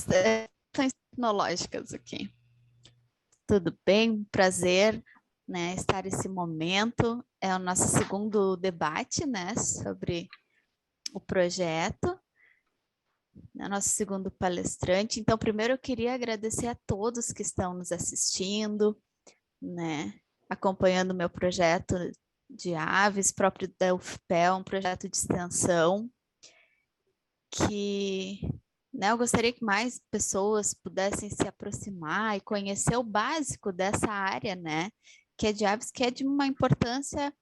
questões tecnológicas aqui. Tudo bem? Prazer, né, estar nesse momento. É o nosso segundo debate, né, sobre o projeto. É o nosso segundo palestrante. Então, primeiro eu queria agradecer a todos que estão nos assistindo, né, acompanhando o meu projeto de aves, próprio da UFPEL, um projeto de extensão que, né, eu gostaria que mais pessoas pudessem se aproximar e conhecer o básico dessa área, né, que é de aves, que é de uma importância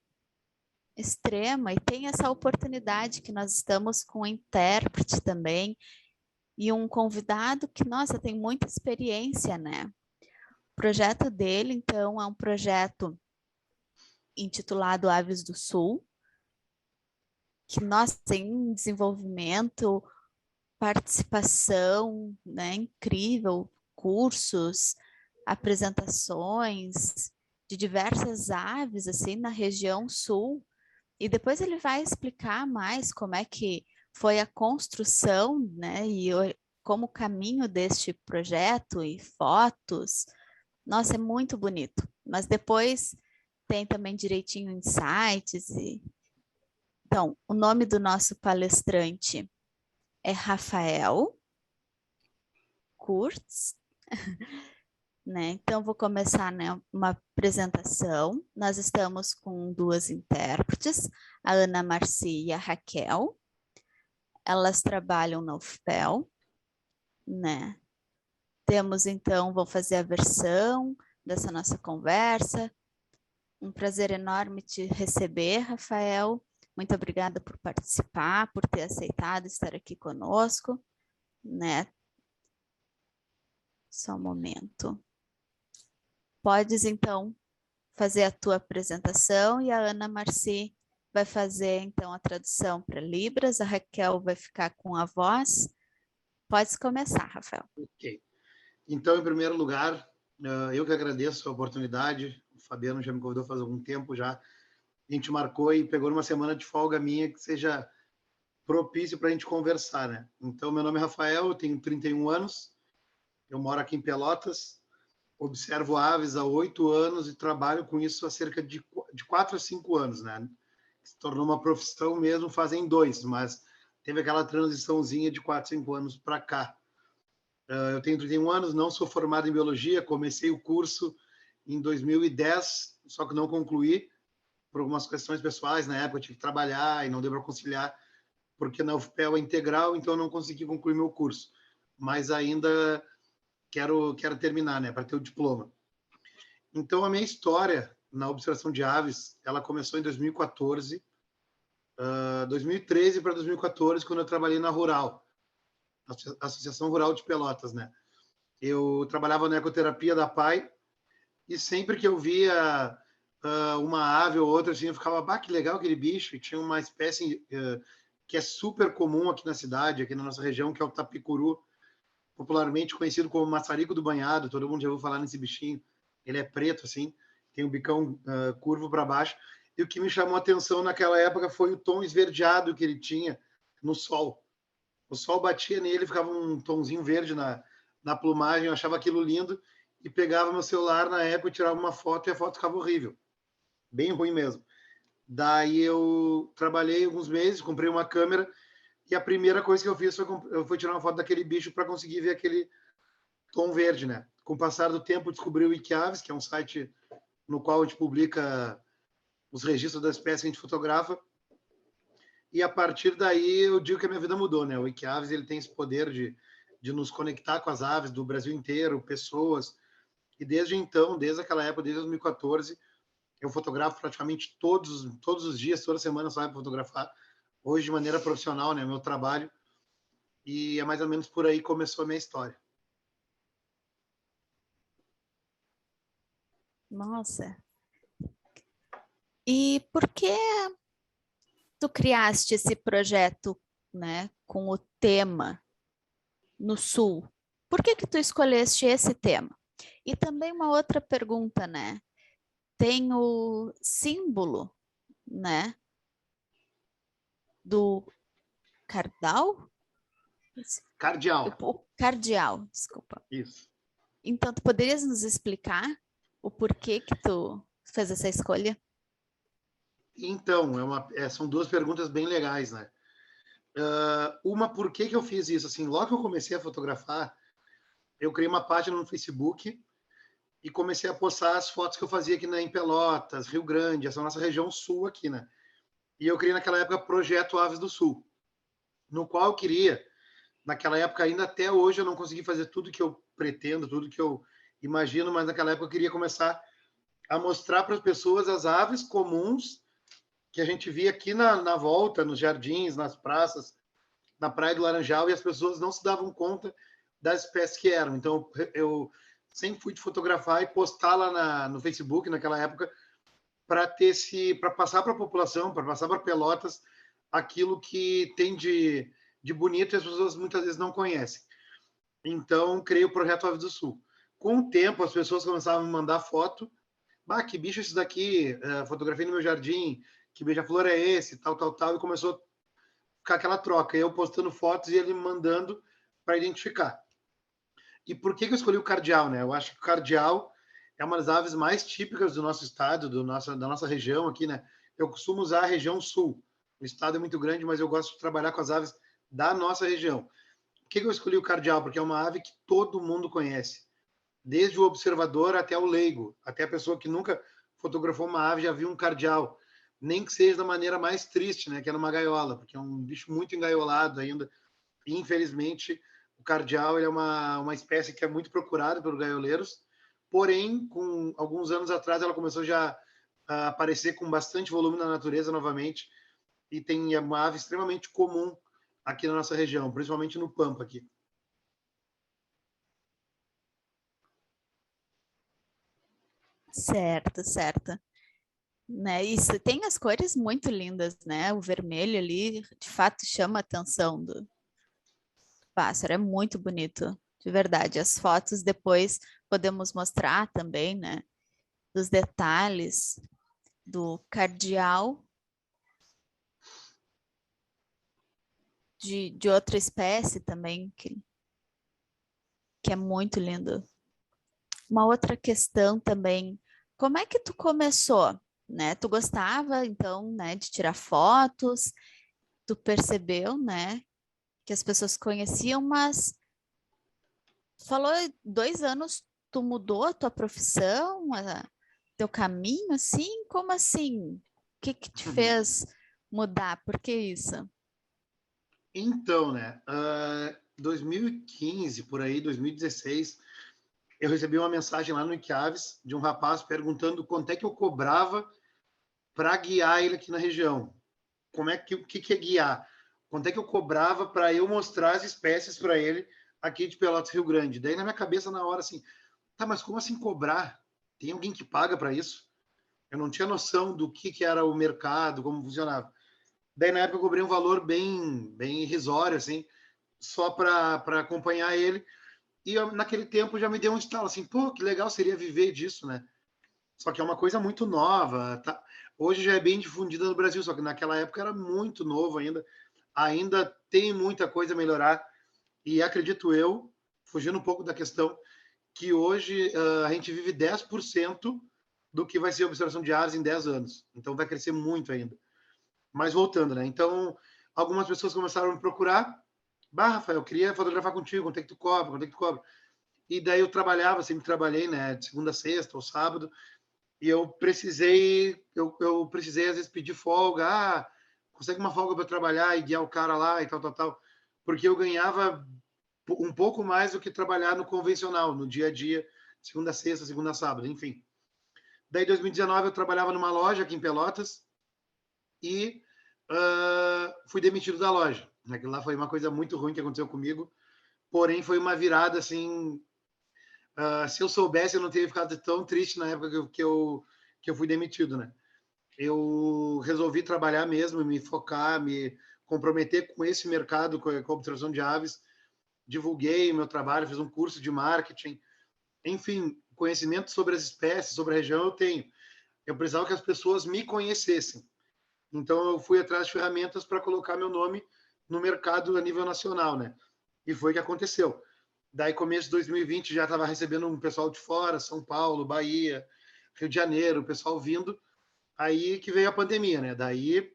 extrema e tem essa oportunidade que nós estamos com um intérprete também e um convidado que, nossa, tem muita experiência, né? O projeto dele, então, é um projeto intitulado Aves do Sul, que, nossa, tem desenvolvimento, participação, né, incrível, cursos, apresentações de diversas aves, assim, na região sul, e depois ele vai explicar mais como é que foi a construção, né, e como o caminho deste projeto e fotos. Nossa, é muito bonito. Mas depois tem também direitinho insights. Então, o nome do nosso palestrante é Rafael Kurtz, né? Então, vou começar, né, uma apresentação. Nós estamos com duas intérpretes, a Ana Marcia e a Raquel. Elas trabalham na UFPEL, né? Temos, então, vou fazer a versão dessa nossa conversa. Um prazer enorme te receber, Rafael. Muito obrigada por participar, por ter aceitado estar aqui conosco, né? Só um momento. Podes, então, fazer a tua apresentação e a Ana Marci vai fazer, então, a tradução para Libras, a Raquel vai ficar com a voz. Pode começar, Rafael. Ok. Então, em primeiro lugar, eu que agradeço a oportunidade. O Fabiano já me convidou faz algum tempo já. A gente marcou e pegou numa semana de folga minha que seja propício para a gente conversar, né? Então, meu nome é Rafael, eu tenho 31 anos, eu moro aqui em Pelotas, observo aves há 8 anos e trabalho com isso há cerca de 4 a 5 anos, né? Se tornou uma profissão mesmo fazem 2, mas teve aquela transiçãozinha de 4, 5 anos para cá. Eu tenho 31 anos, não sou formado em biologia, comecei o curso em 2010, só que não concluí por algumas questões pessoais. Na época eu tive que trabalhar e não deu para conciliar, porque na UFPEL é integral, então eu não consegui concluir meu curso. Mas ainda quero terminar, né, para ter o diploma. Então a minha história na observação de aves, ela começou em 2014, 2013 para 2014, quando eu trabalhei na Rural, Associação Rural de Pelotas, né? Eu trabalhava na ecoterapia da PAI e sempre que eu via uma ave ou outra, assim, eu ficava, bah, que legal aquele bicho. E tinha uma espécie que é super comum aqui na cidade, aqui na nossa região, que é o tapicuru, popularmente conhecido como maçarico do banhado. Todo mundo já ouviu falar nesse bichinho. Ele é preto, assim, tem o bicão curvo para baixo. E o que me chamou a atenção naquela época foi o tom esverdeado que ele tinha no sol. O sol batia nele, ficava um tomzinho verde na plumagem, eu achava aquilo lindo e pegava meu celular na época, tirava uma foto e a foto ficava horrível, bem ruim mesmo. Daí eu trabalhei alguns meses, comprei uma câmera e a primeira coisa que eu fiz foi tirar uma foto daquele bicho para conseguir ver aquele tom verde, né? Com o passar do tempo, descobri o Wikiaves, que é um site no qual a gente publica os registros da espécie que a gente fotografa. E a partir daí eu digo que a minha vida mudou, né? O Wikiaves, ele tem esse poder de nos conectar com as aves do Brasil inteiro, pessoas. E desde então, desde aquela época, desde 2014, eu fotografo praticamente todos os dias, toda semana eu saio para fotografar. Hoje, de maneira profissional, né? Meu trabalho. E é mais ou menos por aí que começou a minha história. Nossa. E por que tu criaste esse projeto, né, com o tema no Sul? Por que que tu escolheste esse tema? E também uma outra pergunta, né? Tem o símbolo, né, do cardal? Cardeal. O cardeal, desculpa. Isso. Então, tu poderias nos explicar o porquê que tu fez essa escolha? Então, são duas perguntas bem legais, né? Uma, por que eu fiz isso? Assim, logo que eu comecei a fotografar, eu criei uma página no Facebook e comecei a postar as fotos que eu fazia aqui em Pelotas, Rio Grande, essa nossa região sul aqui, né? E eu criei naquela época Projeto Aves do Sul, no qual eu queria, naquela época ainda até hoje eu não consegui fazer tudo que eu pretendo, tudo que eu imagino, mas naquela época eu queria começar a mostrar para as pessoas as aves comuns que a gente via aqui na volta, nos jardins, nas praças, na Praia do Laranjal, e as pessoas não se davam conta das espécies que eram. Então, eu sempre fui de fotografar e postar lá no Facebook, naquela época, para passar para a população, para passar para Pelotas, aquilo que tem de bonito e as pessoas muitas vezes não conhecem. Então, criei o Projeto Aves do Sul. Com o tempo, as pessoas começavam a me mandar foto. Bah, que bicho é esse daqui? Fotografei no meu jardim. Que beija-flor é esse? Tal, tal, tal. E começou a ficar aquela troca. Eu postando fotos e ele me mandando para identificar. E por que eu escolhi o cardeal, né? Eu acho que o cardeal é uma das aves mais típicas do nosso estado, da nossa região aqui, né? Eu costumo usar a região sul. O estado é muito grande, mas eu gosto de trabalhar com as aves da nossa região. Por que eu escolhi o cardeal? Porque é uma ave que todo mundo conhece. Desde o observador até o leigo, até a pessoa que nunca fotografou uma ave já viu um cardeal. Nem que seja da maneira mais triste, né? Que é numa gaiola, porque é um bicho muito engaiolado ainda. E, infelizmente, o cardeal ele é uma espécie que é muito procurada pelos gaioleiros. Porém, com alguns anos atrás, ela começou já a aparecer com bastante volume na natureza novamente. E é uma ave extremamente comum aqui na nossa região, principalmente no Pampa aqui. Certo, certo. Né? Isso tem as cores muito lindas, né? O vermelho ali, de fato, chama a atenção do pássaro. É muito bonito, de verdade. As fotos depois podemos mostrar também, né? Dos detalhes do cardeal de outra espécie também, que é muito lindo. Uma outra questão também, como é que tu começou, né? Tu gostava, então, né, de tirar fotos, tu percebeu, né, que as pessoas conheciam, mas falou 2 anos, tu mudou a tua profissão, teu caminho, assim? Como assim? O que que te fez mudar? Por que isso? Então, né? 2015, por aí, 2016, eu recebi uma mensagem lá no Iquiaves de um rapaz perguntando quanto é que eu cobrava para guiar ele aqui na região. O que é guiar? Quanto é que eu cobrava para eu mostrar as espécies para ele aqui de Pelotas, Rio Grande? Daí na minha cabeça na hora assim, tá, mas como assim cobrar? Tem alguém que paga para isso? Eu não tinha noção do que era o mercado, como funcionava. Daí na época eu cobrei um valor bem irrisório assim, só para acompanhar ele. E naquele tempo já me deu um estalo assim, pô, que legal seria viver disso, né? Só que é uma coisa muito nova, tá? Hoje já é bem difundida no Brasil, só que naquela época era muito novo ainda. Ainda tem muita coisa a melhorar. E acredito eu, fugindo um pouco da questão, que hoje a gente vive 10% do que vai ser a observação de aves em 10 anos. Então vai crescer muito ainda. Mas voltando, né? Então, algumas pessoas começaram a me procurar. Bah, Rafael, eu queria fotografar contigo, quanto é que tu cobra, quanto é que tu cobra? E daí eu trabalhava, sempre trabalhei, né? De segunda a sexta ou sábado. E eu precisei às vezes pedir folga, consegue uma folga para trabalhar e guiar o cara lá e tal, tal, tal, porque eu ganhava um pouco mais do que trabalhar no convencional, no dia a dia, segunda a sexta, segunda a sábado, enfim. Daí, em 2019, eu trabalhava numa loja aqui em Pelotas e fui demitido da loja. Aquilo lá foi uma coisa muito ruim que aconteceu comigo, porém foi uma virada assim. Se eu soubesse, eu não teria ficado tão triste na época que eu fui demitido, né? Eu resolvi trabalhar mesmo, me focar, me comprometer com esse mercado, com a observação de aves. Divulguei o meu trabalho, fiz um curso de marketing. Enfim, conhecimento sobre as espécies, sobre a região eu tenho. Eu precisava que as pessoas me conhecessem. Então, eu fui atrás de ferramentas para colocar meu nome no mercado a nível nacional, né? E foi o que aconteceu. Daí, começo de 2020, já estava recebendo um pessoal de fora, São Paulo, Bahia, Rio de Janeiro, o pessoal vindo. Aí que veio a pandemia, né? Daí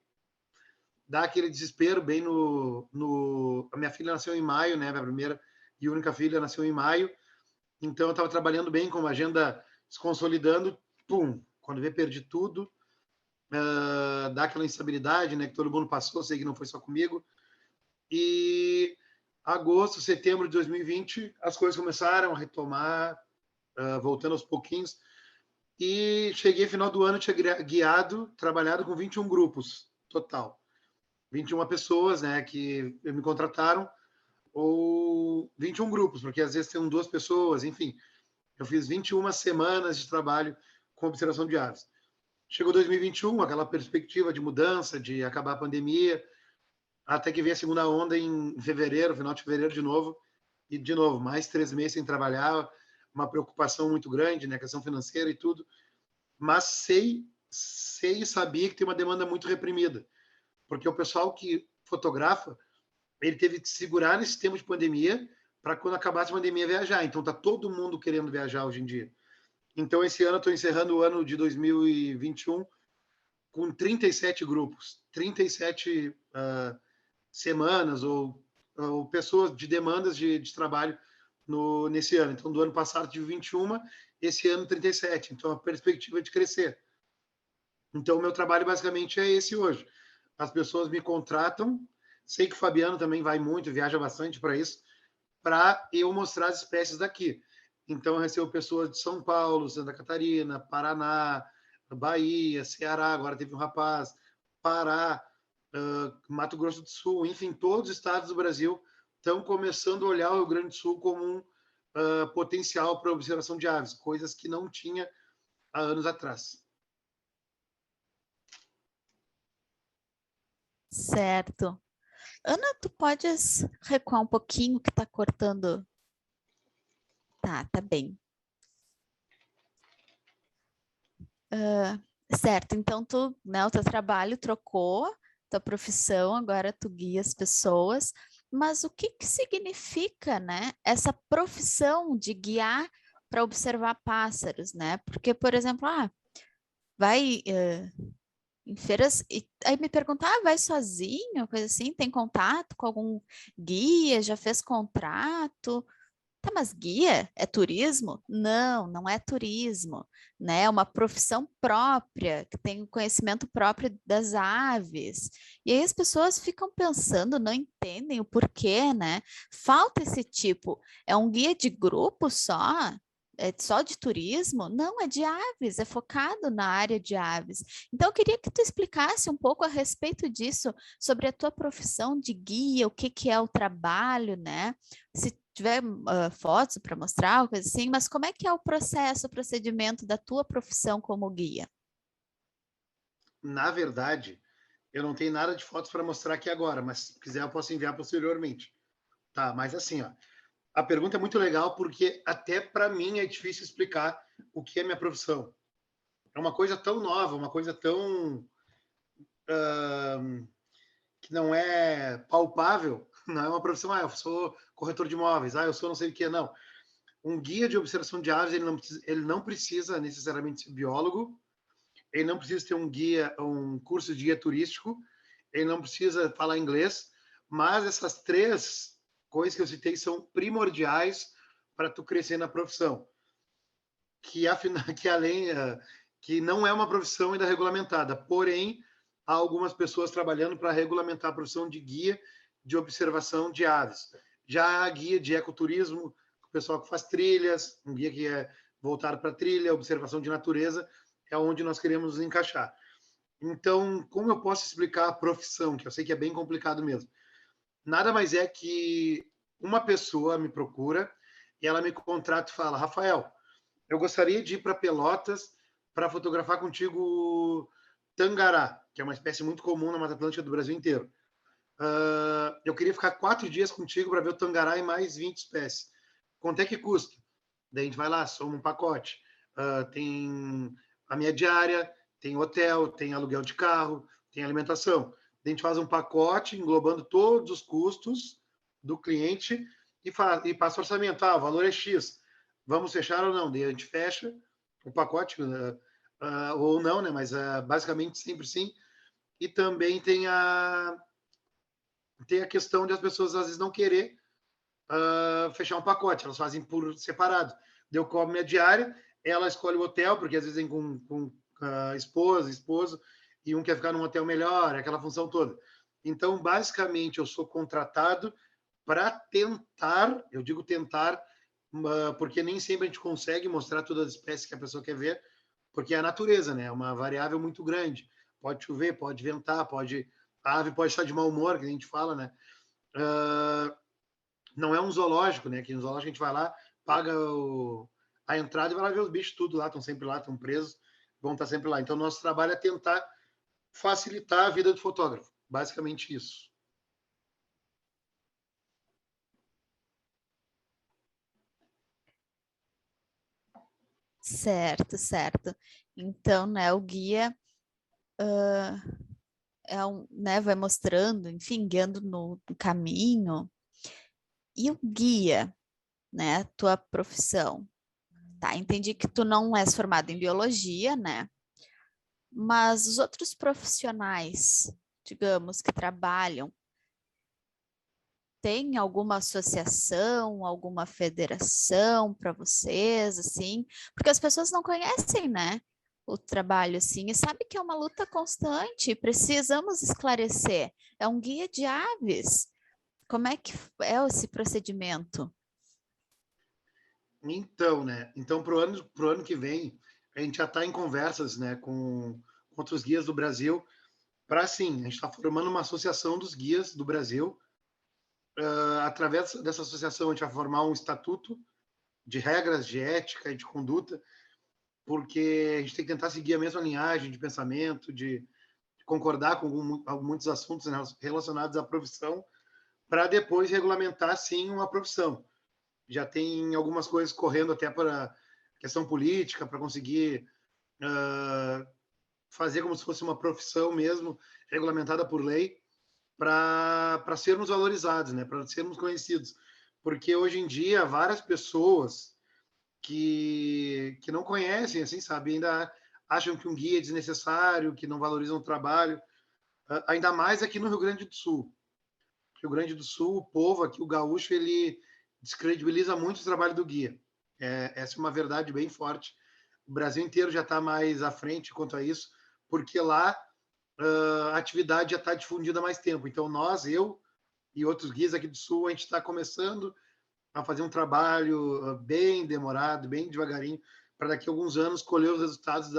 dá aquele desespero bem no... A minha filha nasceu em maio, né? Minha primeira e única filha nasceu em maio. Então, eu estava trabalhando bem, com uma agenda se consolidando. Pum! Quando vê, perdi tudo. Dá aquela instabilidade, né? Que todo mundo passou, sei que não foi só comigo. E agosto, setembro de 2020, as coisas começaram a retomar, voltando aos pouquinhos. E cheguei final do ano, tinha guiado, trabalhado com 21 grupos total. 21 pessoas, né, que me contrataram, ou 21 grupos, porque às vezes tem 2 pessoas, enfim. Eu fiz 21 semanas de trabalho com observação de aves. Chegou 2021, aquela perspectiva de mudança, de acabar a pandemia, até que veio a segunda onda em fevereiro, final de fevereiro de novo, e de novo, mais 3 meses sem trabalhar, uma preocupação muito grande, né, questão financeira e tudo, mas sei e sabia que tem uma demanda muito reprimida, porque o pessoal que fotografa, ele teve que segurar nesse tempo de pandemia para quando acabasse a pandemia viajar, então tá todo mundo querendo viajar hoje em dia. Então esse ano eu estou encerrando o ano de 2021 com 37 grupos, 37 semanas ou pessoas de demandas de trabalho nesse ano. Então, do ano passado tive 21, esse ano 37. Então, a perspectiva é de crescer. Então, o meu trabalho basicamente é esse hoje. As pessoas me contratam, sei que o Fabiano também vai muito, viaja bastante para isso, para eu mostrar as espécies daqui. Então, eu recebo pessoas de São Paulo, Santa Catarina, Paraná, Bahia, Ceará, agora teve um rapaz, Pará, Mato Grosso do Sul, enfim, todos os estados do Brasil estão começando a olhar o Rio Grande do Sul como um potencial para observação de aves, coisas que não tinha há anos atrás. Certo. Ana, tu podes recuar um pouquinho que tá cortando? Tá bem. Certo, então tu, né, o teu trabalho trocou, tua profissão, agora tu guia as pessoas, mas o que que significa, né, essa profissão de guiar para observar pássaros, né? Porque, por exemplo, vai em feiras, e aí me perguntar, vai sozinho, coisa assim, tem contato com algum guia, já fez contrato? Tá, mas guia é turismo? Não, não é turismo, né? É uma profissão própria, que tem o conhecimento próprio das aves. E aí as pessoas ficam pensando, não entendem o porquê, né? Falta esse tipo. É um guia de grupo só? É só de turismo? Não, é de aves, é focado na área de aves. Então, eu queria que tu explicasse um pouco a respeito disso, sobre a tua profissão de guia, o que que é o trabalho, né? Se tiver fotos para mostrar, coisa assim, mas como é que é o processo, o procedimento da tua profissão como guia? Na verdade, eu não tenho nada de fotos para mostrar aqui agora, mas se quiser eu posso enviar posteriormente. Tá, mas assim, ó, a pergunta é muito legal porque até para mim é difícil explicar o que é minha profissão. É uma coisa tão nova, uma coisa tão que não é palpável, não é uma profissão, eu sou corretor de imóveis, eu sou não sei o que, não. Um guia de observação de aves, ele não precisa necessariamente ser biólogo, ele não precisa ter um curso de guia turístico, ele não precisa falar inglês, mas essas 3 coisas que eu citei são primordiais para tu crescer na profissão, que além que não é uma profissão ainda regulamentada, porém há algumas pessoas trabalhando para regulamentar a profissão de guia de observação de aves. Já a guia de ecoturismo, o pessoal que faz trilhas, um guia que é voltado para trilha, observação de natureza, é onde nós queremos nos encaixar. Então, como eu posso explicar a profissão, que eu sei que é bem complicado mesmo? Nada mais é que uma pessoa me procura e ela me contrata e fala: Rafael, eu gostaria de ir para Pelotas para fotografar contigo tangará, que é uma espécie muito comum na Mata Atlântica do Brasil inteiro. Eu queria ficar 4 dias contigo para ver o tangará e mais 20 espécies. Quanto é que custa? Daí a gente vai lá, soma um pacote. Tem a minha diária, tem hotel, tem aluguel de carro, tem alimentação. Daí a gente faz um pacote englobando todos os custos do cliente e passa orçamento. O valor é X. Vamos fechar ou não? Daí a gente fecha o pacote, ou não, né? Mas basicamente sempre sim. E também tem a questão de as pessoas às vezes não querer fechar um pacote, elas fazem por separado. Eu cobro minha diária, ela escolhe o hotel, porque às vezes vem com esposa, esposo, e um quer ficar num hotel melhor, aquela função toda. Então, basicamente, eu sou contratado para tentar, eu digo tentar, porque nem sempre a gente consegue mostrar todas as espécies que a pessoa quer ver, porque é a natureza, né? É uma variável muito grande. Pode chover, pode ventar, a ave pode estar de mau humor, que a gente fala, né? Não é um zoológico, né? Que no zoológico a gente vai lá, paga a entrada e vai lá ver os bichos tudo lá, estão sempre lá, estão presos, vão estar sempre lá. Então, nosso trabalho é tentar facilitar a vida do fotógrafo. Basicamente isso. Certo, certo. Então, né, o guia né, vai mostrando, enfim, guiando no caminho. E o guia, né, tua profissão? Tá, entendi que tu não és formado em biologia, né? Mas os outros profissionais, digamos, que trabalham, tem alguma associação, alguma federação para vocês, assim? Porque as pessoas não conhecem, né, o trabalho, assim, e sabe que é uma luta constante, precisamos esclarecer. É um guia de aves. Como é que é esse procedimento? Então, né? Então, pro ano que vem, a gente já está em conversas, né, com outros guias do Brasil, para sim, a gente está formando uma associação dos guias do Brasil. Através dessa associação, a gente vai formar um estatuto de regras de ética e de conduta, porque a gente tem que tentar seguir a mesma linhagem de pensamento, de concordar com muitos assuntos relacionados à profissão, para depois regulamentar, sim, uma profissão. Já tem algumas coisas correndo até para questão política, para conseguir fazer como se fosse uma profissão mesmo, regulamentada por lei, para sermos valorizados, né? Para sermos conhecidos. Porque hoje em dia, várias pessoas que não conhecem, assim, sabe, ainda acham que um guia é desnecessário, que não valorizam o trabalho, ainda mais aqui no Rio Grande do Sul. Rio Grande do Sul, o povo aqui, o gaúcho, ele descredibiliza muito o trabalho do guia. Essa é uma verdade bem forte. O Brasil inteiro já está mais à frente quanto a isso, porque lá a atividade já está difundida há mais tempo. Então, eu e outros guias aqui do Sul, a gente está começando a fazer um trabalho bem demorado, bem devagarinho, para daqui a alguns anos colher os resultados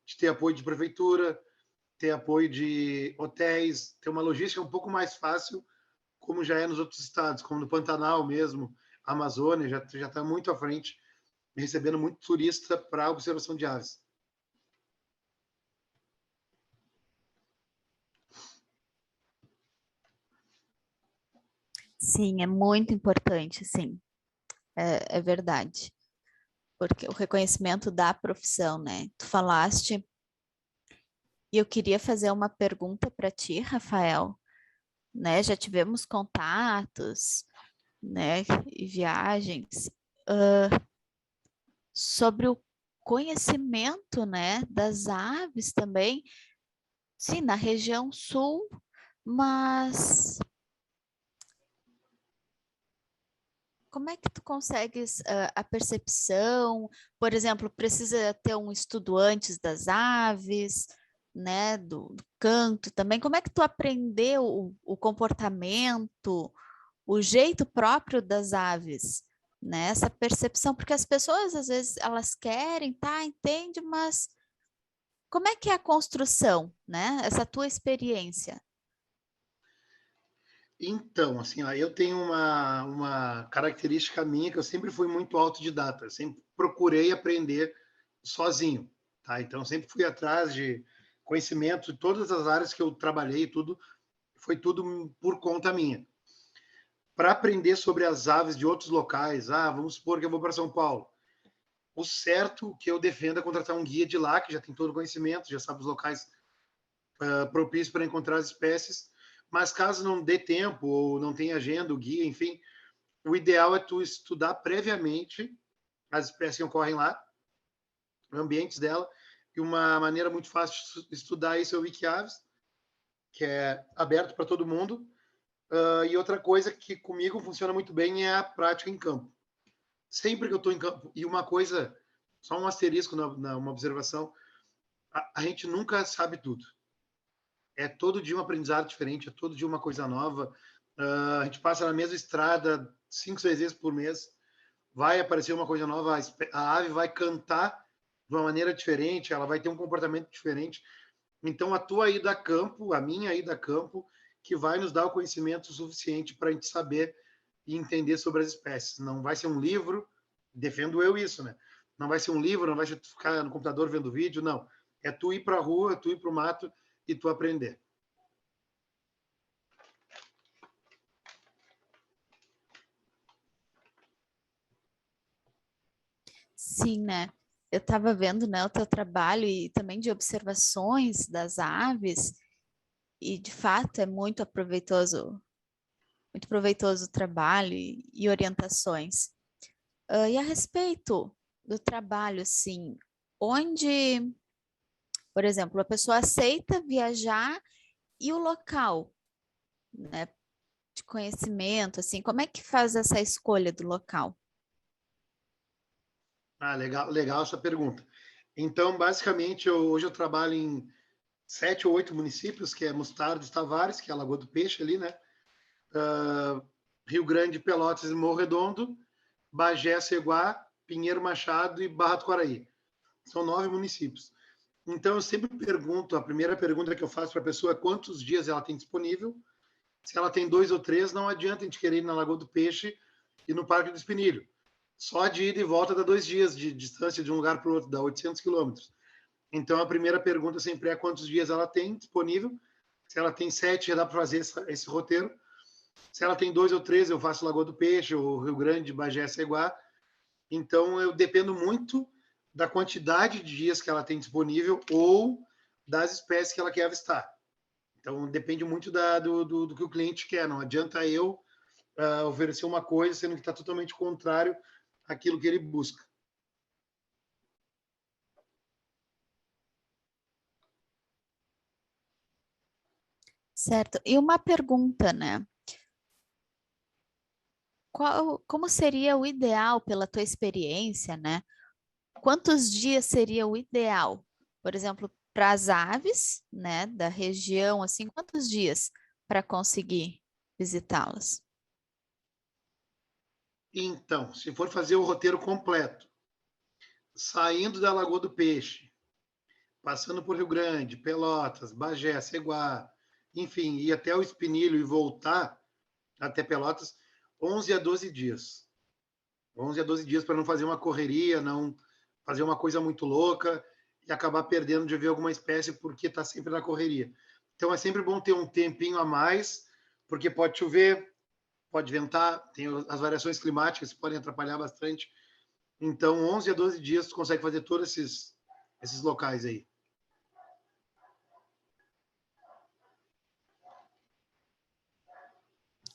de ter apoio de prefeitura, ter apoio de hotéis, ter uma logística um pouco mais fácil, como já é nos outros estados, como no Pantanal mesmo, a Amazônia já está muito à frente, recebendo muito turista para observação de aves. Sim, é muito importante, sim, é verdade. Porque o reconhecimento da profissão, né? Tu falaste, e eu queria fazer uma pergunta para ti, Rafael, né? Já tivemos contatos, né? E viagens, sobre o conhecimento, né? Das aves também, sim, na região sul, mas como é que tu consegues a percepção? Por exemplo, precisa ter um estudo antes das aves, né, do canto também. Como é que tu aprendeu o comportamento, o jeito próprio das aves, né? Essa percepção, porque as pessoas às vezes elas querem, tá, entende, mas como é que é a construção, né? Essa tua experiência. Então, assim, ó, eu tenho uma característica minha que eu sempre fui muito autodidata, eu sempre procurei aprender sozinho, tá? Então, eu sempre fui atrás de conhecimento de todas as áreas que eu trabalhei, tudo foi tudo por conta minha. Para aprender sobre as aves de outros locais, vamos supor que eu vou para São Paulo. O certo que eu defendo é contratar um guia de lá, que já tem todo o conhecimento, já sabe os locais propícios para encontrar as espécies, mas caso não dê tempo ou não tenha agenda, o guia, enfim, o ideal é tu estudar previamente as espécies que ocorrem lá, ambientes dela, e uma maneira muito fácil de estudar isso é o Wikiaves, que é aberto para todo mundo. E outra coisa que comigo funciona muito bem é a prática em campo. Sempre que eu estou em campo, e uma coisa, só um asterisco uma observação, a gente nunca sabe tudo. É todo dia um aprendizado diferente, é todo dia uma coisa nova. A gente passa na mesma estrada 5, 6 vezes por mês, vai aparecer uma coisa nova, a ave vai cantar de uma maneira diferente, ela vai ter um comportamento diferente. Então, a tua ida a campo, a minha ida a campo, que vai nos dar o conhecimento suficiente para a gente saber e entender sobre as espécies. Não vai ser um livro, defendo eu isso, né? Não vai ser um livro, não vai ser ficar no computador vendo vídeo, não. É tu ir para a rua, tu ir para o mato e tu aprender. Sim, né? Eu estava vendo, né, o teu trabalho e também de observações das aves, e de fato é muito proveitoso o trabalho e orientações. E a respeito do trabalho, assim, onde, por exemplo, a pessoa aceita viajar e o local, né, de conhecimento, assim, como é que faz essa escolha do local? Legal, legal essa pergunta. Então, basicamente, hoje eu trabalho em 7 ou 8 municípios, que é Mostardas, Tavares, que é a Lagoa do Peixe ali, né? Rio Grande, Pelotas e Morro Redondo, Bagé, Ceguá, Pinheiro Machado e Barra do Quaraí. São 9 municípios. Então, eu sempre pergunto, a primeira pergunta que eu faço para a pessoa é quantos dias ela tem disponível. Se ela tem 2 ou 3, não adianta a gente querer ir na Lagoa do Peixe e no Parque do Espinilho. Só de ida e volta dá 2 dias de distância de um lugar para o outro, dá 800 quilômetros. Então, a primeira pergunta sempre é quantos dias ela tem disponível. Se ela tem 7, já dá para fazer esse roteiro. Se ela tem 2 ou 3, eu faço Lagoa do Peixe, ou Rio Grande, Bagé, Ceguá. Então, eu dependo muito da quantidade de dias que ela tem disponível ou das espécies que ela quer avistar. Então, depende muito do que o cliente quer. Não adianta eu oferecer uma coisa sendo que está totalmente contrário àquilo que ele busca. Certo. E uma pergunta, né? Como seria o ideal pela tua experiência, né? Quantos dias seria o ideal? Por exemplo, para as aves, né, da região, assim, quantos dias para conseguir visitá-las? Então, se for fazer o roteiro completo, saindo da Lagoa do Peixe, passando por Rio Grande, Pelotas, Bagé, Ceguá, enfim, ir até o Espinilho e voltar até Pelotas, 11 a 12 dias. 11 a 12 dias para não fazer uma correria, não fazer uma coisa muito louca e acabar perdendo de ver alguma espécie porque está sempre na correria. Então é sempre bom ter um tempinho a mais, porque pode chover, pode ventar, tem as variações climáticas que podem atrapalhar bastante. Então, 11 a 12 dias tu consegue fazer todos esses locais aí.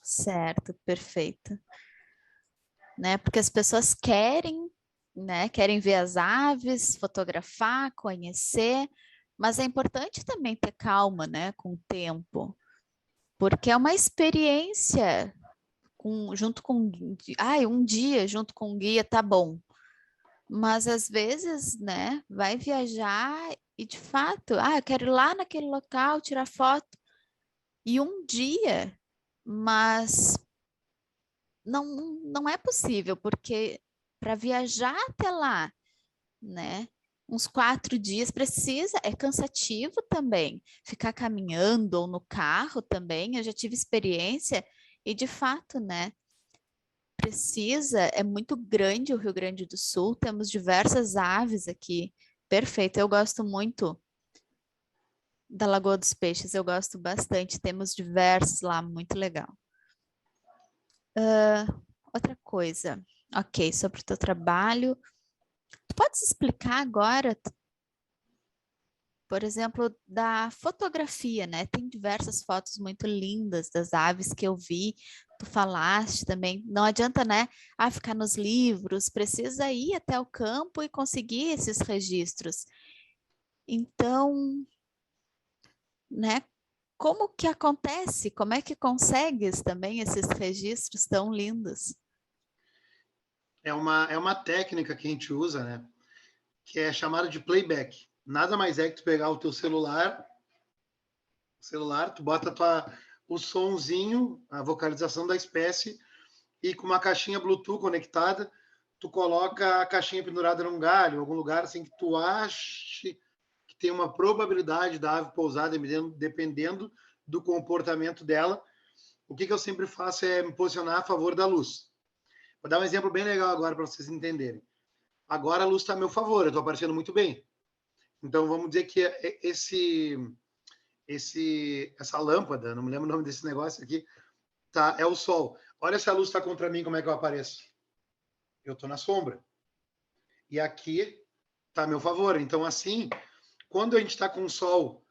Certo, perfeito. Né? Porque as pessoas querem, né? Querem ver as aves, fotografar, conhecer, mas é importante também ter calma, né? Com o tempo, porque é uma experiência junto com, um dia junto com o guia tá bom, mas às vezes, né? Vai viajar e de fato, eu quero ir lá naquele local tirar foto e um dia, mas não é possível, porque para viajar até lá, né? Uns 4 dias precisa, é cansativo também. Ficar caminhando ou no carro também, eu já tive experiência e de fato, né? Precisa, é muito grande o Rio Grande do Sul, temos diversas aves aqui. Perfeito, eu gosto muito da Lagoa dos Peixes, eu gosto bastante, temos diversos lá, muito legal. Outra coisa, ok, sobre o teu trabalho. Tu podes explicar agora, por exemplo, da fotografia, né? Tem diversas fotos muito lindas das aves que eu vi, tu falaste também. Não adianta, né? Ficar nos livros, precisa ir até o campo e conseguir esses registros. Então, né? Como que acontece? Como é que consegues também esses registros tão lindos? É uma técnica que a gente usa, né? Que é chamada de playback. Nada mais é que tu pegar o teu celular, tu bota o sonzinho, a vocalização da espécie, e com uma caixinha Bluetooth conectada, tu coloca a caixinha pendurada num galho, algum lugar assim que tu ache que tem uma probabilidade da ave pousar, dependendo do comportamento dela. O que eu sempre faço é me posicionar a favor da luz. Vou dar um exemplo bem legal agora para vocês entenderem. Agora a luz está a meu favor, eu estou aparecendo muito bem. Então vamos dizer que essa lâmpada, não me lembro o nome desse negócio aqui, tá, é o sol. Olha se a luz está contra mim, como é que eu apareço? Eu estou na sombra. E aqui está a meu favor. Então, assim, quando a gente está com o sol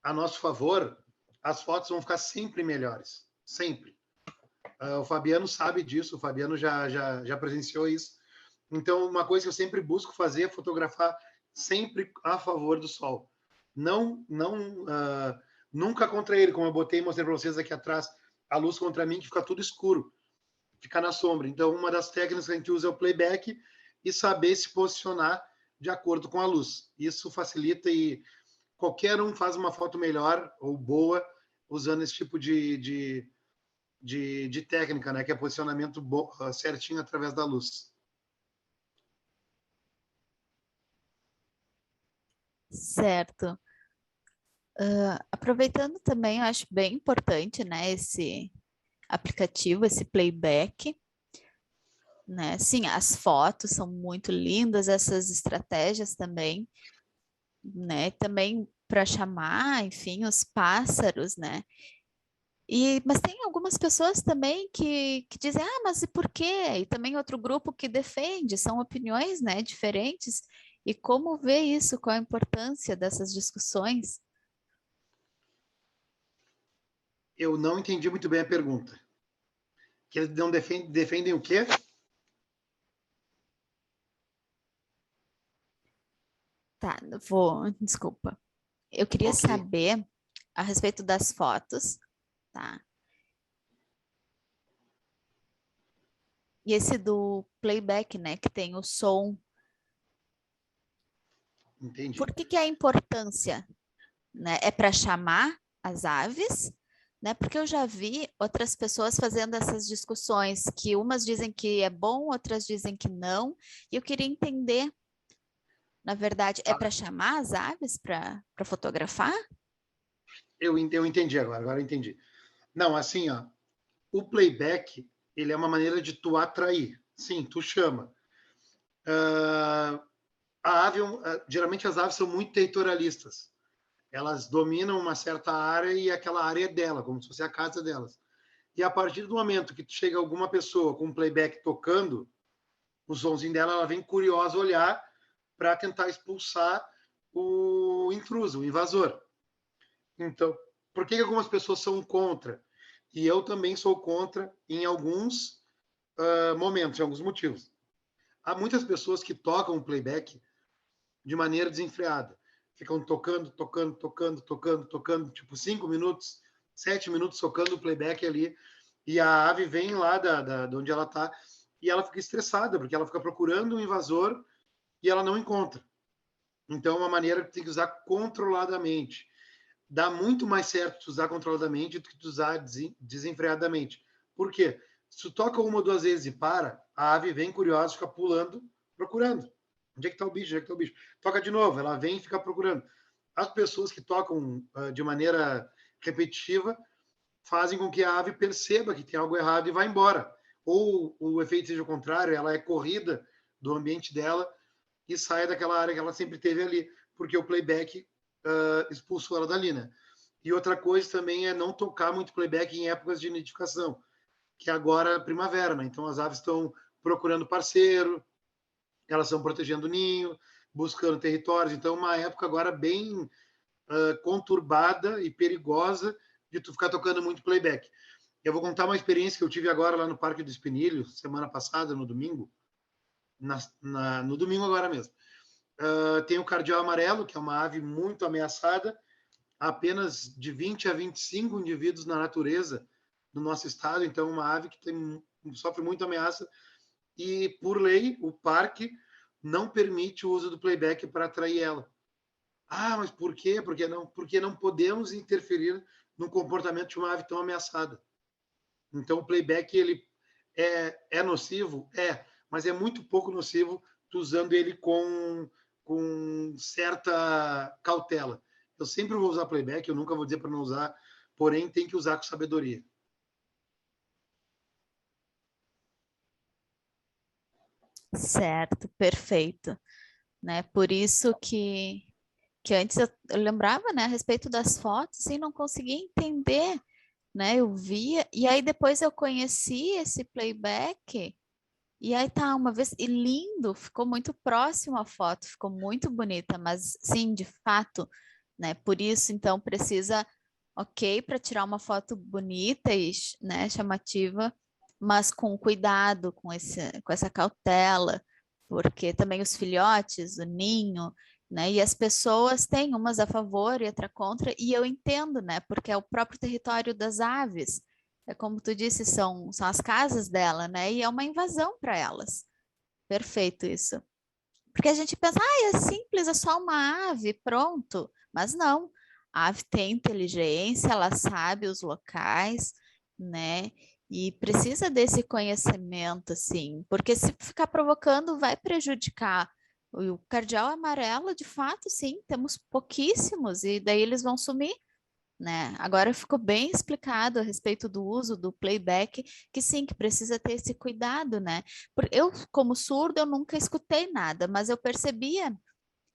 a nosso favor, as fotos vão ficar sempre melhores. Sempre. O Fabiano sabe disso, o Fabiano já presenciou isso. Então, uma coisa que eu sempre busco fazer é fotografar sempre a favor do sol. Nunca contra ele, como eu botei e mostrei para vocês aqui atrás, a luz contra mim, que fica tudo escuro, fica na sombra. Então, uma das técnicas que a gente usa é o playback e saber se posicionar de acordo com a luz. Isso facilita e qualquer um faz uma foto melhor ou boa usando esse tipo de técnica, né? Que é posicionamento certinho através da luz. Certo. Aproveitando também, eu acho bem importante, né, esse aplicativo, esse playback, né? Sim, as fotos são muito lindas, essas estratégias também, né? Também para chamar, enfim, os pássaros, né? Mas tem algumas pessoas também que dizem, mas e por quê? E também outro grupo que defende, são opiniões, né, diferentes. E como ver isso, qual a importância dessas discussões? Eu não entendi muito bem a pergunta. Que eles não defendem o quê? Tá, desculpa. Eu queria Ok, saber a respeito das fotos, tá? E esse do playback, né, que tem o som. entendi. Por que que é a importância, né? É para chamar as aves, né? Porque eu já vi outras pessoas fazendo essas discussões, que umas dizem que é bom, outras dizem que não. E eu queria entender, na verdade, é Tá. para chamar as aves para fotografar? Eu entendi agora eu entendi. Não, assim, ó, o playback, ele é uma maneira de tu atrair. Sim, tu chama. Uh, a ave, geralmente as aves são muito territorialistas. Elas dominam uma certa área e aquela área é dela, como se fosse a casa delas. E a partir do momento que chega alguma pessoa com um playback tocando, o somzinho dela, ela vem curiosa olhar para tentar expulsar o intruso, o invasor. Então, por que algumas pessoas são contra? E eu também sou contra em alguns momentos, em alguns motivos. Há muitas pessoas que tocam o playback de maneira desenfreada. Ficam tocando, tipo 5 minutos, 7 minutos tocando o playback ali, e a ave vem lá de onde ela está, e ela fica estressada, porque ela fica procurando um invasor e ela não encontra. Então, é uma maneira que tem que usar controladamente. Dá muito mais certo usar controladamente do que usar desenfreadamente. Por quê? Se tu toca uma ou duas vezes e para, a ave vem curiosa, fica pulando, procurando. Onde é que está o bicho? Onde é que está o bicho? Toca de novo, ela vem e fica procurando. As pessoas que tocam de maneira repetitiva fazem com que a ave perceba que tem algo errado e vá embora. Ou o efeito seja o contrário, ela é corrida do ambiente dela e saia daquela área que ela sempre teve ali, porque o playback expulsou ela dali, né? E outra coisa também é não tocar muito playback em épocas de nidificação, que agora é primavera, né? Então as aves estão procurando parceiro, elas estão protegendo o ninho, buscando territórios. Então, uma época agora bem conturbada e perigosa de tu ficar tocando muito playback. Eu vou contar uma experiência que eu tive agora lá no Parque do Espinilho, semana passada, no domingo, no domingo agora mesmo. Tem o cardeal amarelo, que é uma ave muito ameaçada, apenas de 20 a 25 indivíduos na natureza no nosso estado, então uma ave que sofre muita ameaça, e por lei o parque não permite o uso do playback para atrair ela. Mas por quê? Porque não podemos interferir no comportamento de uma ave tão ameaçada. Então o playback ele é nocivo? Mas é muito pouco nocivo tu usando ele com certa cautela. Eu sempre vou usar playback, eu nunca vou dizer para não usar, porém tem que usar com sabedoria. Certo, perfeito, né? Por isso que antes eu lembrava, né, a respeito das fotos e não conseguia entender, né? Eu via e aí depois eu conheci esse playback e aí tá uma vez e lindo, ficou muito próximo a foto, ficou muito bonita, mas sim, de fato, né? Por isso então precisa, ok, para tirar uma foto bonita e, né, chamativa, mas com cuidado, com essa cautela, porque também os filhotes, o ninho, né, e as pessoas têm umas a favor e outra contra, e eu entendo, né, porque é o próprio território das aves, é como tu disse, são as casas dela, né, e é uma invasão para elas. Perfeito isso. Porque a gente pensa, é simples, é só uma ave, pronto. Mas não, a ave tem inteligência, ela sabe os locais, né? E precisa desse conhecimento, assim, porque se ficar provocando, vai prejudicar. O cardeal amarelo, de fato, sim, temos pouquíssimos, e daí eles vão sumir, né? Agora ficou bem explicado a respeito do uso do playback, que sim, que precisa ter esse cuidado, né? Porque eu, como surdo, eu nunca escutei nada, mas eu percebia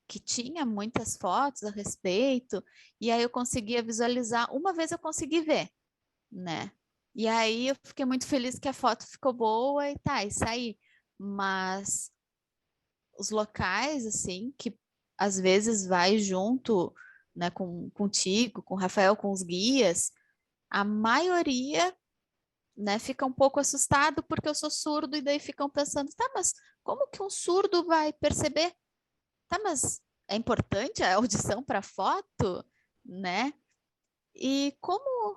que tinha muitas fotos a respeito, e aí eu conseguia visualizar. Uma vez eu consegui ver, né? E aí eu fiquei muito feliz que a foto ficou boa e tá, isso aí. Mas os locais, assim, que às vezes vai junto, né, contigo, com o Rafael, com os guias, a maioria, né, fica um pouco assustado porque eu sou surdo e daí ficam pensando, tá, mas como que um surdo vai perceber? Tá, mas é importante a audição para foto, né? E como,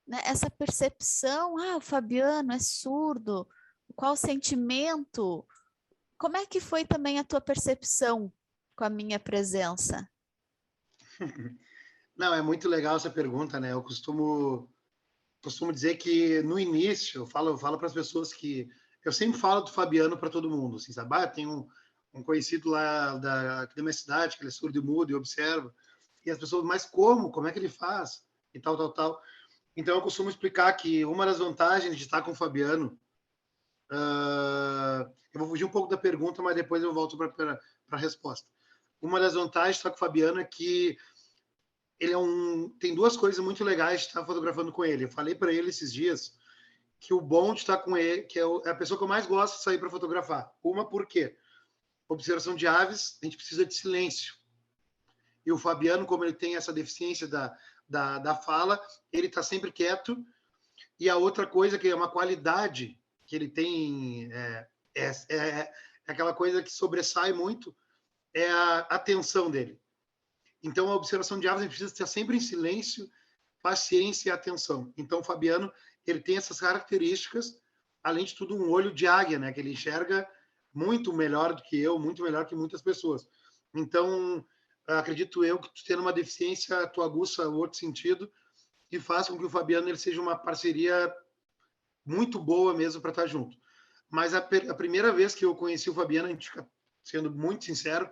né, essa percepção, o Fabiano é surdo, qual o sentimento? Como é que foi também a tua percepção com a minha presença? Não, é muito legal essa pergunta, né? Eu costumo dizer que no início, eu falo para as pessoas que eu sempre falo do Fabiano para todo mundo, assim, sabe? Tem um conhecido lá aqui da minha cidade, que ele é surdo e mudo e observa, e as pessoas, mas como? Como é que ele faz? E tal, tal, tal. Então eu costumo explicar que uma das vantagens de estar com o Fabiano, eu vou fugir um pouco da pergunta, mas depois eu volto para a resposta. Uma das vantagens de estar com o Fabiano é que ele tem duas coisas muito legais de estar fotografando com ele. Eu falei para ele esses dias que o bom de estar com ele, que é a pessoa que eu mais gosto de sair para fotografar. Uma, por quê? Observação de aves, a gente precisa de silêncio. E o Fabiano, como ele tem essa deficiência da fala, ele está sempre quieto. E a outra coisa que é uma qualidade que ele tem, é aquela coisa que sobressai muito, é a atenção dele. Então, a observação de aves, a gente precisa estar sempre em silêncio, paciência e atenção. Então, o Fabiano, ele tem essas características, além de tudo, um olho de águia, né? Que ele enxerga muito melhor do que eu, muito melhor que muitas pessoas. Então, acredito eu que tu tendo uma deficiência, tu aguça o outro sentido e faz com que o Fabiano ele seja uma parceria muito boa mesmo para estar junto. Mas a primeira vez que eu conheci o Fabiano, a gente fica, sendo muito sincero,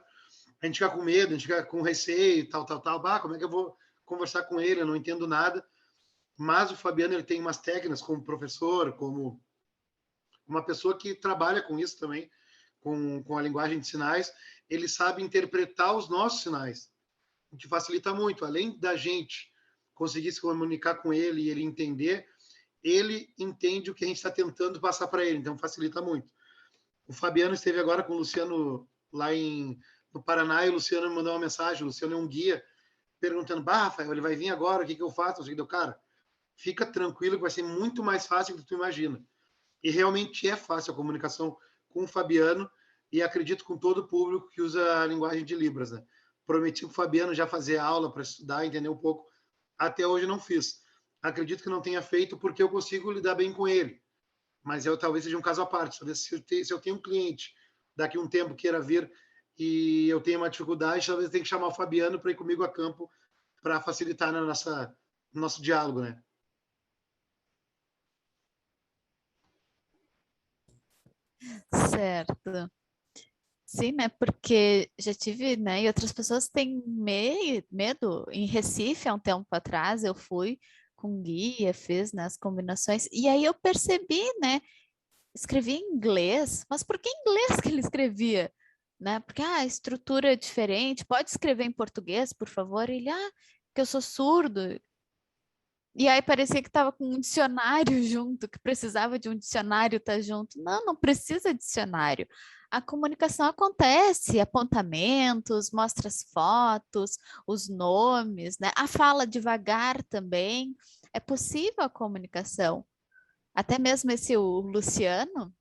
a gente fica com medo, a gente fica com receio, tal. Como é que eu vou conversar com ele? Eu não entendo nada. Mas o Fabiano ele tem umas técnicas como professor, como uma pessoa que trabalha com isso também, com a linguagem de sinais. Ele sabe interpretar os nossos sinais, o que facilita muito. Além da gente conseguir se comunicar com ele e ele entender, ele entende o que a gente está tentando passar para ele, então facilita muito. O Fabiano esteve agora com o Luciano lá no Paraná e o Luciano me mandou uma mensagem. O Luciano é um guia perguntando, bah, Rafael, ele vai vir agora, o que eu faço? Eu digo, cara, fica tranquilo que vai ser muito mais fácil do que tu imagina. E realmente é fácil a comunicação com o Fabiano e acredito com todo o público que usa a linguagem de Libras, né? Prometi para o Fabiano já fazer aula para estudar, entender um pouco. Até hoje não fiz. Acredito que não tenha feito porque eu consigo lidar bem com ele. Mas eu talvez seja um caso à parte. Talvez se eu tenho um cliente daqui a um tempo queira vir e eu tenho uma dificuldade, talvez eu tenha que chamar o Fabiano para ir comigo a campo para facilitar no nosso diálogo, né? Certo. Sim, né? Porque já tive, né? E outras pessoas têm medo. Em Recife, há um tempo atrás, eu fui com guia, fiz, né, as combinações, e aí eu percebi, né? Escrevia em inglês, mas por que inglês que ele escrevia? Né? Porque a estrutura é diferente, pode escrever em português, por favor? Ele, que eu sou surdo. E aí parecia que estava com um dicionário junto, que precisava de um dicionário estar junto. Não, não precisa de dicionário. A comunicação acontece, apontamentos, mostra as fotos, os nomes, né? A fala devagar também. É possível a comunicação. Até mesmo esse o Luciano,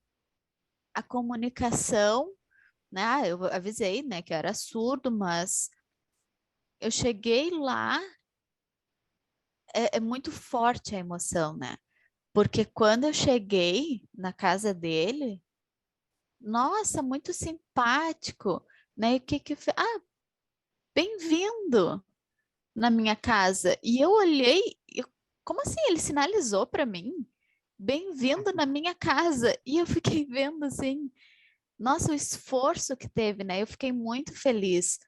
a comunicação, né? Eu avisei, né, que eu era surdo, mas eu cheguei lá, é muito forte a emoção, né? Porque quando eu cheguei na casa dele, nossa, muito simpático, né? E o que que bem-vindo na minha casa. E eu olhei, como assim? Ele sinalizou para mim, bem-vindo na minha casa. E eu fiquei vendo assim, nossa, o esforço que teve, né? Eu fiquei muito feliz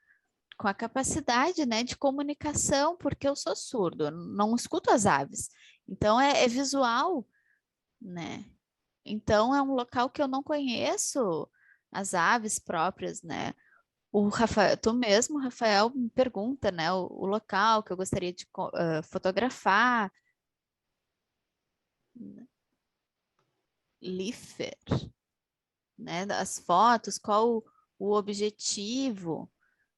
com a capacidade, né, de comunicação, porque eu sou surdo, eu não escuto as aves. Então é visual, né? Então é um local que eu não conheço as aves próprias, né? O Rafael, tu mesmo, Rafael, me pergunta, né, o local que eu gostaria de fotografar. Lifer, né? As fotos, qual o objetivo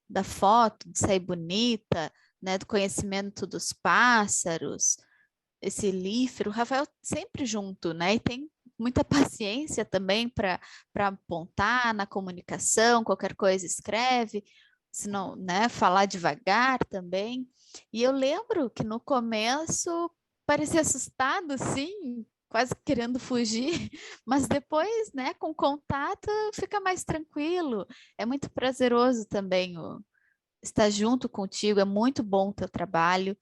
da foto, de sair bonita, né? Do conhecimento dos pássaros, esse lífero, o Rafael sempre junto, né? E tem muita paciência também para apontar na comunicação, qualquer coisa escreve, se não, né? Falar devagar também. E eu lembro que no começo parecia assustado, sim, quase querendo fugir, mas depois, né, com contato, fica mais tranquilo. É muito prazeroso também estar junto contigo, é muito bom o teu trabalho,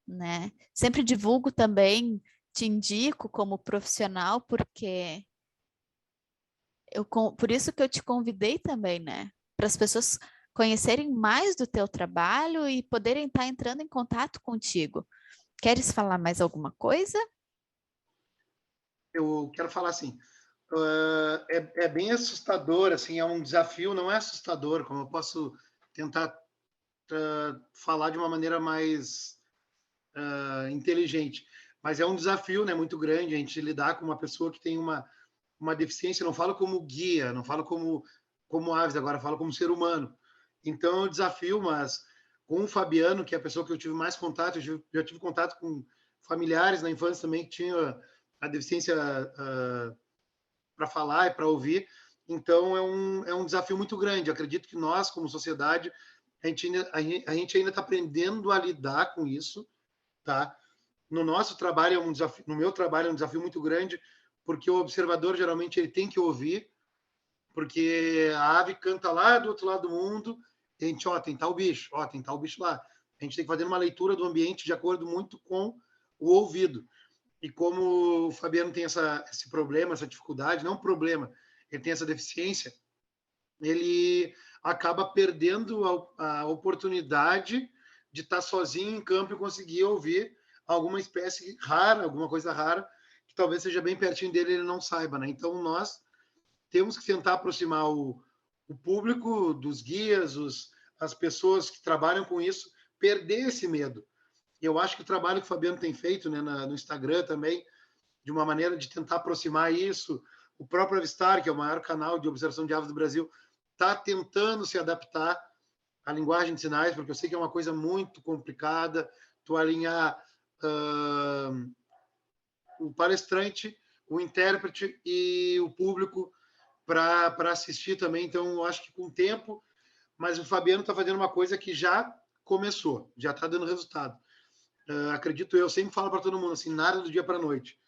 né? Sempre divulgo também, te indico como profissional, porque por isso que eu te convidei também, né? Para as pessoas conhecerem mais do teu trabalho e poderem estar entrando em contato contigo. Queres falar mais alguma coisa? Eu quero falar assim, é bem assustador, assim, é um desafio, não é assustador, como eu posso tentar falar de uma maneira mais inteligente, mas é um desafio, né, muito grande a gente lidar com uma pessoa que tem uma deficiência, não falo como guia, não falo como aves, agora falo como ser humano. Então é um desafio, mas com o Fabiano, que é a pessoa que eu tive mais contato, já tive contato com familiares na infância também que tinham a deficiência para falar e para ouvir. Então é um desafio muito grande. Eu acredito que nós, como sociedade, a gente ainda está aprendendo a lidar com isso, tá? No nosso trabalho é um desafio, no meu trabalho é um desafio muito grande, porque o observador geralmente ele tem que ouvir, porque a ave canta lá do outro lado do mundo, e a gente, tem tal bicho, tem tal bicho lá. A gente tem que fazer uma leitura do ambiente de acordo muito com o ouvido. E como o Fabiano tem esse problema, essa dificuldade, não problema, ele tem essa deficiência, ele acaba perdendo a oportunidade de estar sozinho em campo e conseguir ouvir alguma espécie rara, alguma coisa rara, que talvez seja bem pertinho dele e ele não saiba, né? Então, nós temos que tentar aproximar o público dos guias, as pessoas que trabalham com isso, perder esse medo. Eu acho que o trabalho que o Fabiano tem feito, né, no Instagram também, de uma maneira de tentar aproximar isso, o próprio Avistar, que é o maior canal de observação de aves do Brasil, está tentando se adaptar a linguagem de sinais, porque eu sei que é uma coisa muito complicada, tu alinhar o palestrante, o intérprete e o público para assistir também. Então, eu acho que com o tempo, mas o Fabiano está fazendo uma coisa que já começou, já está dando resultado. Acredito eu, sempre falo para todo mundo assim, nada do dia para a noite.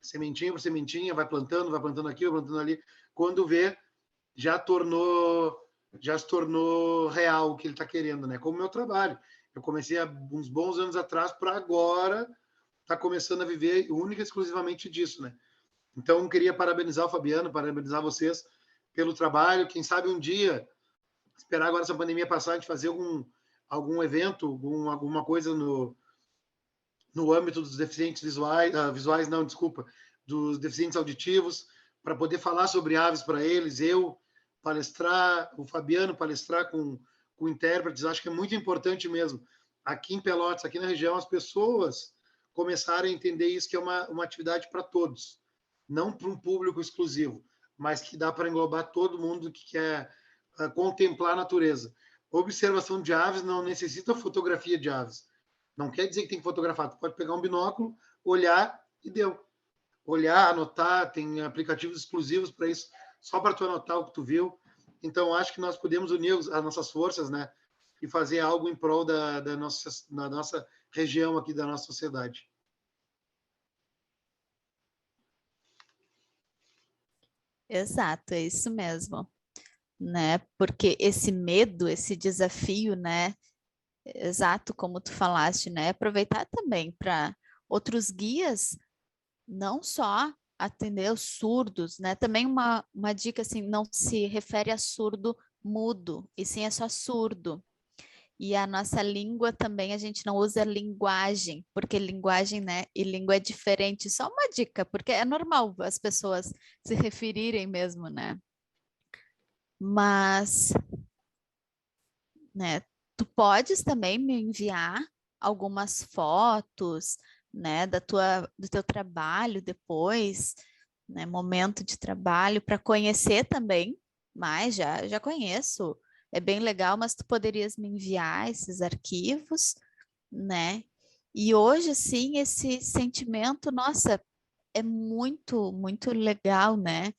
Sementinha por sementinha, vai plantando aqui, vai plantando ali. Quando vê, já se tornou real o que ele está querendo, né? Como o meu trabalho. Eu comecei há uns bons anos atrás para agora tá começando a viver única e exclusivamente disso, né? Então, queria parabenizar o Fabiano, parabenizar vocês pelo trabalho. Quem sabe um dia, esperar agora essa pandemia passar, a gente fazer algum evento, alguma coisa no âmbito dos deficientes visuais não, desculpa, dos deficientes auditivos, para poder falar sobre aves para eles, eu palestrar, o Fabiano palestrar com intérpretes. Acho que é muito importante mesmo. Aqui em Pelotas, aqui na região, as pessoas começarem a entender isso, que é uma atividade para todos, não para um público exclusivo, mas que dá para englobar todo mundo que quer contemplar a natureza. Observação de aves não necessita fotografia de aves. Não quer dizer que tem que fotografar. Tu pode pegar um binóculo, olhar e deu. Olhar, anotar, tem aplicativos exclusivos para isso, só para tu anotar o que tu viu. Então, acho que nós podemos unir as nossas forças, né? E fazer algo em prol da nossa região aqui, da nossa sociedade. Exato, é isso mesmo, né? Porque esse medo, esse desafio, né? Exato, como tu falaste, né? Aproveitar também para outros guias, não só atender os surdos, né? Também uma dica assim, não se refere a surdo mudo, e sim é só surdo. E a nossa língua também, a gente não usa linguagem, porque linguagem, né, e língua é diferente. Só uma dica, porque é normal as pessoas se referirem mesmo, né? Mas, né, tu podes também me enviar algumas fotos, né, do teu trabalho depois, né, momento de trabalho, para conhecer também, mas já conheço. É bem legal, mas tu poderias me enviar esses arquivos, né? E hoje, sim, esse sentimento, nossa, é muito, muito legal, né?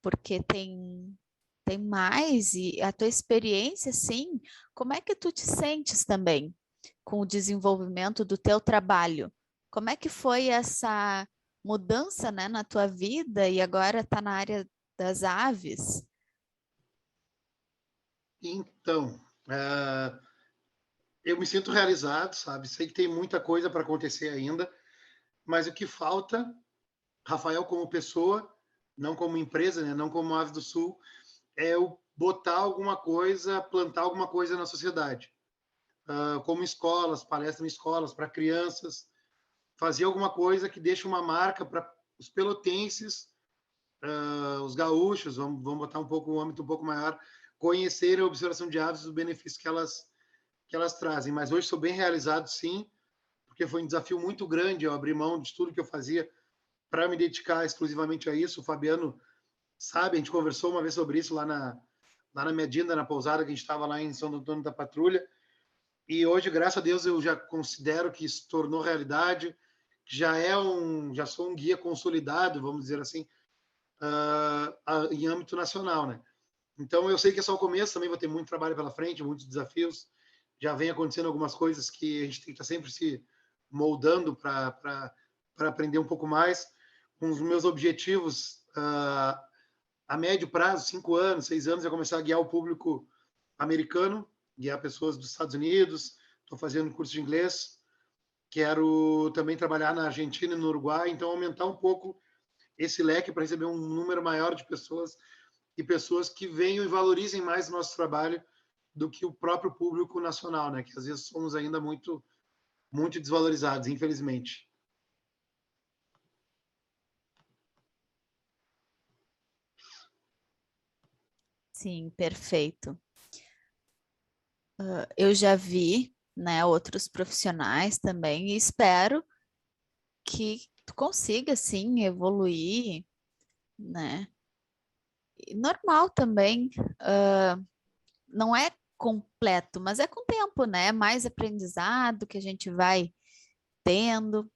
Porque tem mais, e a tua experiência, sim, como é que tu te sentes também com o desenvolvimento do teu trabalho? Como é que foi essa mudança, né, na tua vida e agora tá na área das aves? Então, eu me sinto realizado, sabe? Sei que tem muita coisa para acontecer ainda, mas o que falta, Rafael como pessoa, não como empresa, né? Não como Aves do Sul, é eu botar alguma coisa, plantar alguma coisa na sociedade. Como escolas, palestras em escolas para crianças, fazer alguma coisa que deixe uma marca para os pelotenses, os gaúchos, vamos botar um âmbito um pouco maior, conhecerem a observação de aves e os benefícios que elas trazem. Mas hoje sou bem realizado, sim, porque foi um desafio muito grande eu abrir mão de tudo que eu fazia para me dedicar exclusivamente a isso. O Fabiano sabe, a gente conversou uma vez sobre isso lá na Medina, na pousada, que a gente estava lá em São Antônio da Patrulha. E hoje, graças a Deus, eu já considero que isso tornou realidade, que já sou um guia consolidado, vamos dizer assim, em âmbito nacional, né? Então, eu sei que é só o começo, também vou ter muito trabalho pela frente, muitos desafios. Já vem acontecendo algumas coisas que a gente tem que estar sempre se moldando para aprender um pouco mais. Com os meus objetivos, a médio prazo, 5 anos, 6 anos, é começar a guiar o público americano, guiar pessoas dos Estados Unidos. Estou fazendo curso de inglês. Quero também trabalhar na Argentina e no Uruguai, então aumentar um pouco esse leque para receber um número maior de pessoas e pessoas que venham e valorizem mais o nosso trabalho do que o próprio público nacional, né? Que às vezes somos ainda muito, muito desvalorizados, infelizmente. Sim, perfeito. Eu já vi, né, outros profissionais também e espero que tu consiga, sim, evoluir, né? E normal também, não é completo, mas é com o tempo, né? Mais aprendizado que a gente vai tendo,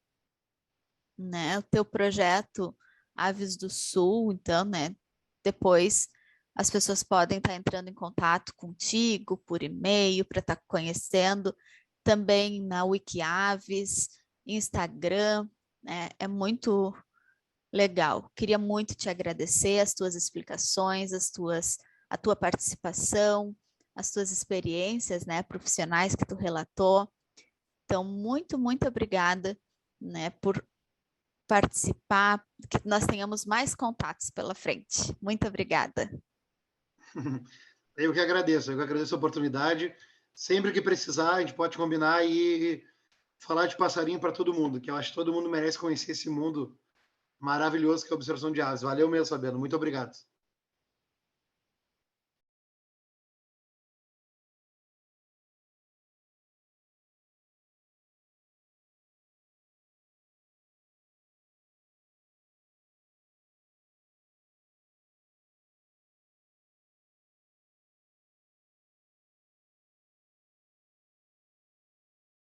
né? O teu projeto Aves do Sul, então, né? Depois as pessoas podem estar entrando em contato contigo por e-mail para estar conhecendo, também na Wikiaves, Instagram, né? É muito legal. Queria muito te agradecer as tuas explicações, a tua participação, as tuas experiências, né, profissionais que tu relatou. Então, muito, muito obrigada, né, por participar, que nós tenhamos mais contatos pela frente. Muito obrigada. Eu que agradeço a oportunidade. Sempre que precisar, a gente pode combinar e falar de passarinho para todo mundo, que eu acho que todo mundo merece conhecer esse mundo maravilhoso que é a observação de aves. Valeu mesmo, Fabiano. Muito obrigado.